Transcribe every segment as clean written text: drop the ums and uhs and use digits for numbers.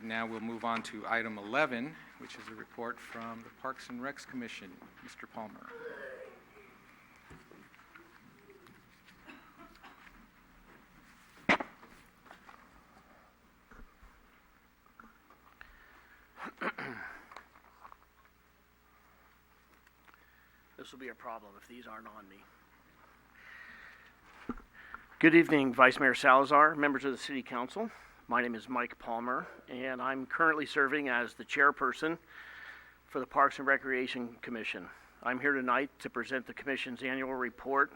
Now we'll move on to item 11, which is a report from the Parks and Recs Commission. Mr. Palmer. This will be a problem if these aren't on me. Good evening, Vice Mayor Salazar, members of the City Council. My name is Mike Palmer, and I'm currently serving as the chairperson for the Parks and Recreation Commission. I'm here tonight to present the Commission's annual report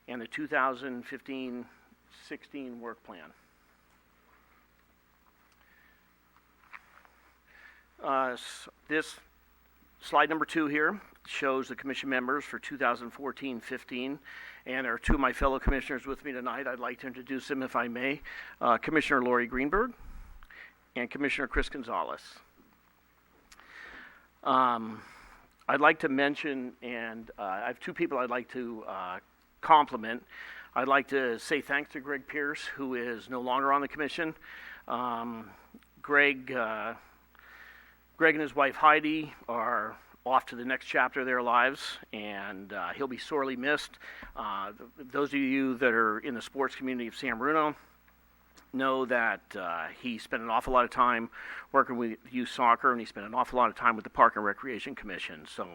and the 2015-16 work plan. This slide number 2 here shows the Commission members for 2014-15, and there are 2 of my fellow commissioners with me tonight. I'd like to introduce them if I may. Commissioner Lori Greenberg and Commissioner Chris Gonzalez. I'd like to mention, and I have 2 people I'd like to compliment. I'd like to say thanks to Greg Pierce, who is no longer on the Commission. Greg and his wife Heidi are off to the next chapter of their lives, and he'll be sorely missed. Those of you that are in the sports community of San Bruno know that he spent an awful lot of time working with youth soccer, and he spent an awful lot of time with the Park and Recreation Commission. So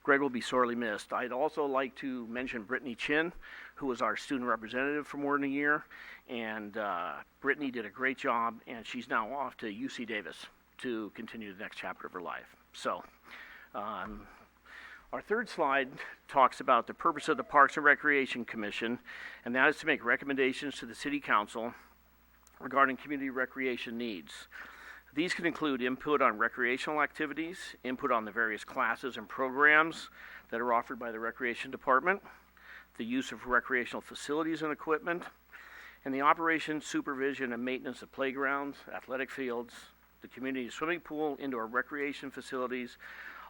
Greg will be sorely missed. I'd also like to mention Brittany Chin, who was our student representative for more than a year, and Brittany did a great job, and she's now off to UC Davis to continue the next chapter of her life. So our third slide talks about the purpose of the Parks and Recreation Commission, and that is to make recommendations to the City Council regarding community recreation needs. These can include input on recreational activities, input on the various classes and programs that are offered by the Recreation Department, the use of recreational facilities and equipment, and the operation, supervision, and maintenance of playgrounds, athletic fields, the community swimming pool, indoor recreation facilities,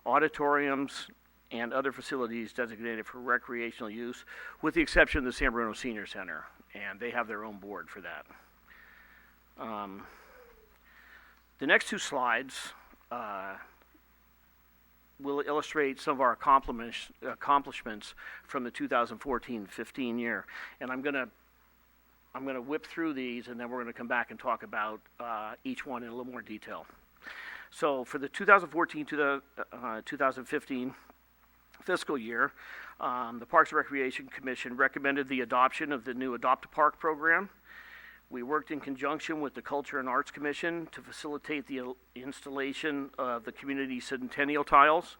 auditoriums, and other facilities designated for recreational use, with the exception of the San Bruno Senior Center, and they have their own board for that. The next 2 slides will illustrate some of our accomplishments from the 2014-15 year, and I'm going to whip through these, and then we're going to come back and talk about each one in a little more detail. So for the 2014-2015 fiscal year, the Parks and Recreation Commission recommended the adoption of the new Adopt a Park program. We worked in conjunction with the Culture and Arts Commission to facilitate the installation of the community Centennial tiles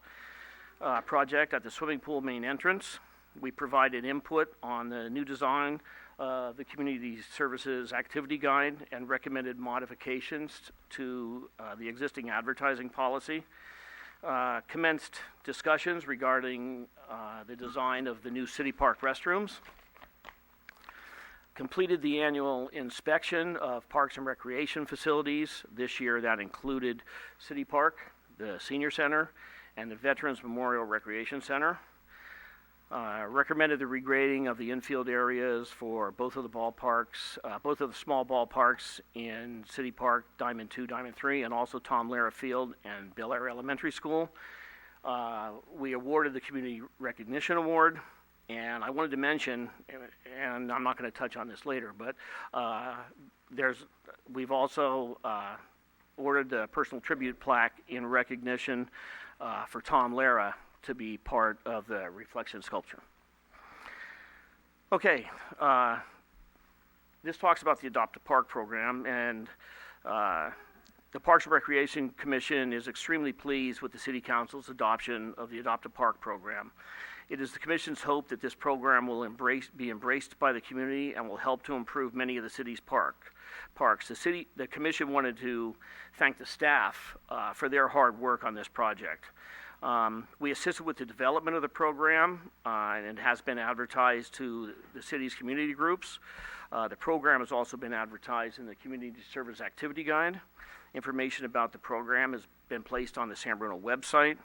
project at the swimming pool main entrance. We provided input on the new design the Community Services Activity Guide and recommended modifications to the existing advertising policy. Commenced discussions regarding the design of the new City Park restrooms. Completed the annual inspection of parks and recreation facilities. This year that included City Park, the Senior Center, and the Veterans Memorial Recreation Center. Recommended the regrading of the infield areas for both of the ballparks, both of the small ballparks in City Park, Diamond 2, Diamond 3, and also Tom Lehrer Field and Bel Air Elementary School. We awarded the Community Recognition Award, and I wanted to mention, and I'm not going to touch on this later, but we've also ordered the personal tribute plaque in recognition for Tom Lehrer to be part of the reflection sculpture. Okay, this talks about the Adopt a Park program, and the Parks and Recreation Commission is extremely pleased with the City Council's adoption of the Adopt a Park program. It is the Commission's hope that this program will be embraced by the community and will help to improve many of the city's parks. The Commission wanted to thank the staff for their hard work on this project. We assisted with the development of the program, and it has been advertised to the city's community groups. The program has also been advertised in the Community Service Activity Guide. Information about the program has been placed on the San Bruno website.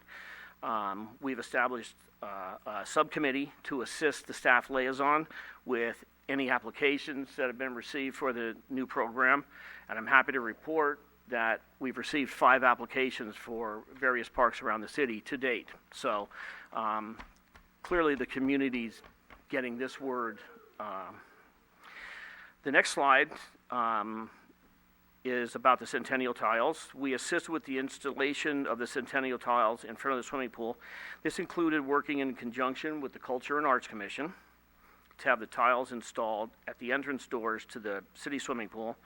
We've established a subcommittee to assist the staff liaison with any applications that have been received for the new program, and I'm happy to report that we've received 5 applications for various parks around the city to date. So clearly the community's getting this word. The next slide is about the Centennial tiles. We assisted with the installation of the Centennial tiles in front of the swimming pool. This included working in conjunction with the Culture and Arts Commission to have the tiles installed at the entrance doors to the city swimming pool.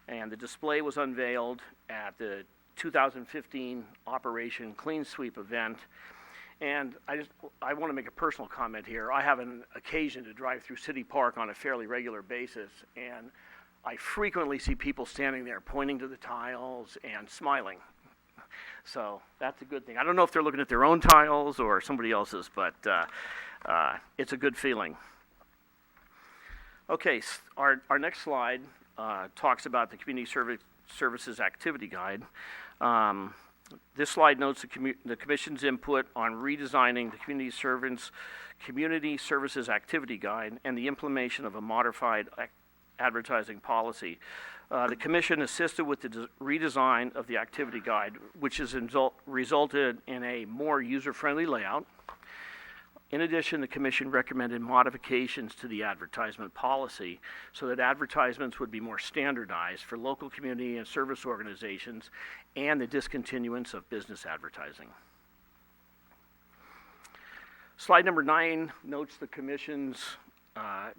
And the display was unveiled at the 2015 Operation Clean Sweep event. And I want to make a personal comment here. I have an occasion to drive through City Park on a fairly regular basis, and I frequently see people standing there pointing to the tiles and smiling. So that's a good thing. I don't know if they're looking at their own tiles or somebody else's, but it's a good feeling. Okay, our next slide talks about the Community Services Activity Guide. This slide notes the Commission's input on redesigning the Community Services Activity Guide and the implementation of a modified advertising policy. The Commission assisted with the redesign of the Activity Guide, which has resulted in a more user-friendly layout. In addition, the Commission recommended modifications to the advertisement policy so that advertisements would be more standardized for local community and service organizations and the discontinuance of business advertising. Slide number 9 notes the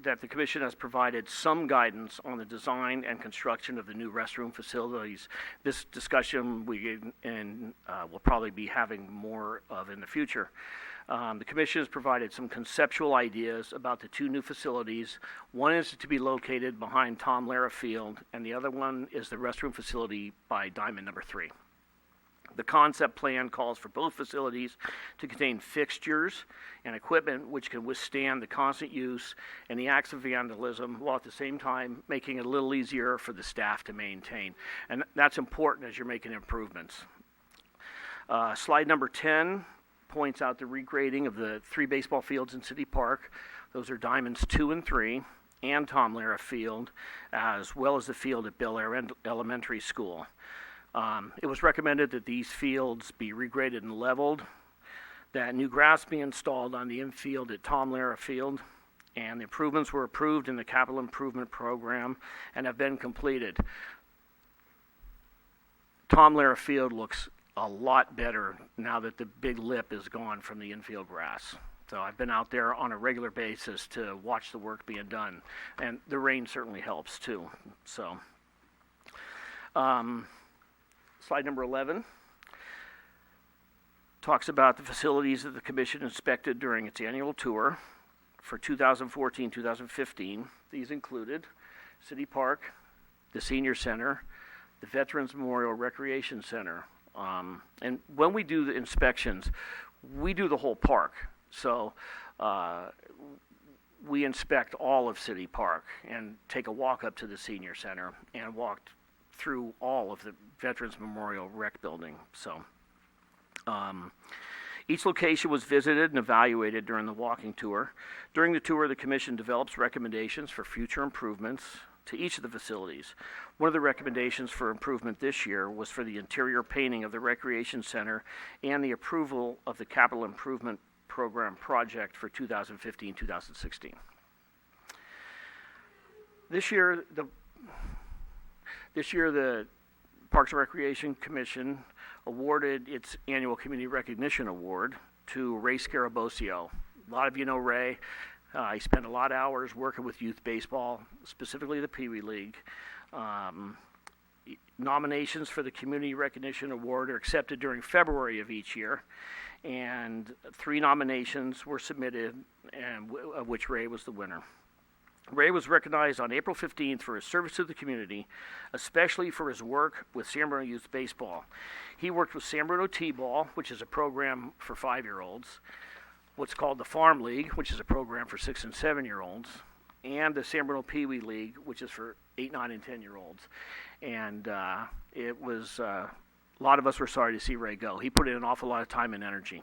that the Commission has provided some guidance on the design and construction of the new restroom facilities. This discussion we'll probably be having more of in the future. The Commission has provided some conceptual ideas about the 2 new facilities. One is to be located behind Tom Lara Field, and the other one is the restroom facility by Diamond number 3. The concept plan calls for both facilities to contain fixtures and equipment which can withstand the constant use and the acts of vandalism, while at the same time making it a little easier for the staff to maintain. And that's important as you're making improvements. Slide number 10 points out the regrading of the 3 baseball fields in City Park. Those are Diamonds 2 and 3 and Tom Lara Field, as well as the field at Bel Air Elementary School. It was recommended that these fields be regraded and leveled, that new grass be installed on the infield at Tom Lara Field, and the improvements were approved in the capital improvement program and have been completed. Tom Lara Field looks a lot better now that the big lip is gone from the infield grass. So I've been out there on a regular basis to watch the work being done, and the rain certainly helps too. So, slide number 11 talks about the facilities that the Commission inspected during its annual tour for 2014-2015. These included City Park, the Senior Center, the Veterans Memorial Recreation Center. And when we do the inspections, we do the whole park. So we inspect all of City Park and take a walk up to the Senior Center and walk through all of the Veterans Memorial Rec Building. So each location was visited and evaluated during the walking tour. During the tour, the Commission develops recommendations for future improvements to each of the facilities. One of the recommendations for improvement this year was for the interior painting of the Recreation Center and the approval of the Capital Improvement Program project for 2015-2016. This year, the Parks and Recreation Commission awarded its annual Community Recognition Award to Ray Scarabosio. A lot of you know Ray. He spent a lot of hours working with youth baseball, specifically the Pee Wee League. Nominations for the Community Recognition Award are accepted during February of each year, and 3 nominations were submitted, and of which Ray was the winner. Ray was recognized on April 15th for his service to the community, especially for his work with San Bruno Youth Baseball. He worked with San Bruno T-Ball, which is a program for 5-year-olds, what's called the Farm League, which is a program for 6 and 7-year-olds, and the San Bruno Pee Wee League, which is for 8, 9, and 10-year-olds. And it was, a lot of us were sorry to see Ray go. He put in an awful lot of time and energy.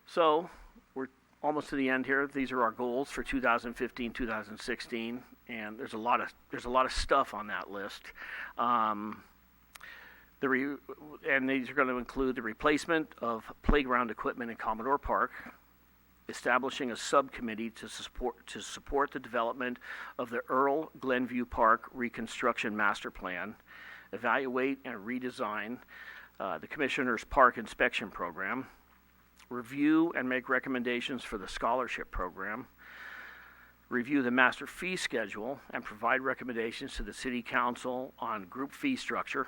So almost to the end here. These are our goals for 2015, 2016, and there's a lot of stuff on that list. And these are going to include the replacement of playground equipment in Commodore Park, establishing a subcommittee to support the development of the Earl Glenview Park Reconstruction Master Plan, evaluate and redesign the Commissioner's Park Inspection Program, review and make recommendations for the scholarship program, review the master fee schedule and provide recommendations to the City Council on group fee structure,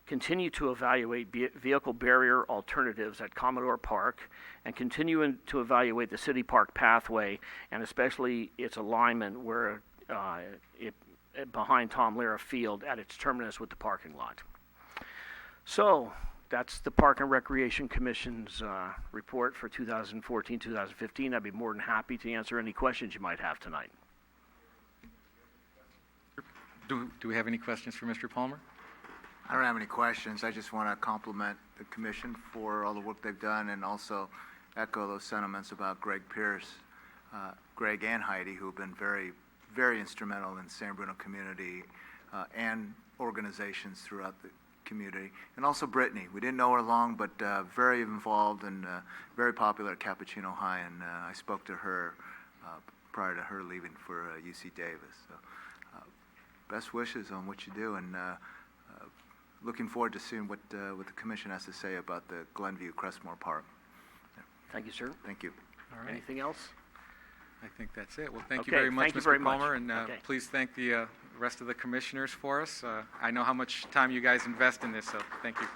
continue to evaluate vehicle barrier alternatives at Commodore Park, and continue to evaluate the City Park pathway and especially its alignment where behind Tom Lehrer Field at its terminus with the parking lot. So that's the Park and Recreation Commission's report for 2014-2015. I'd be more than happy to answer any questions you might have tonight. Do we have any questions for Mr. Palmer? I don't have any questions. I just want to compliment the commission for all the work they've done and also echo those sentiments about Greg Pierce, Greg and Heidi, who have been very, very instrumental in the San Bruno community and organizations throughout the community. And also Brittany. We didn't know her long, but very involved and very popular at Cappuccino High, and I spoke to her prior to her leaving for UC Davis. So, best wishes on what you do, and looking forward to seeing what the commission has to say about the Glenview Crestmore Park. Thank you, sir. Thank you. All right. Anything else? I think that's it. Well, thank you Okay, very much, thank you Mr. very much. Palmer, and Okay. please thank the rest of the commissioners for us. I know how much time you guys invest in this, so thank you.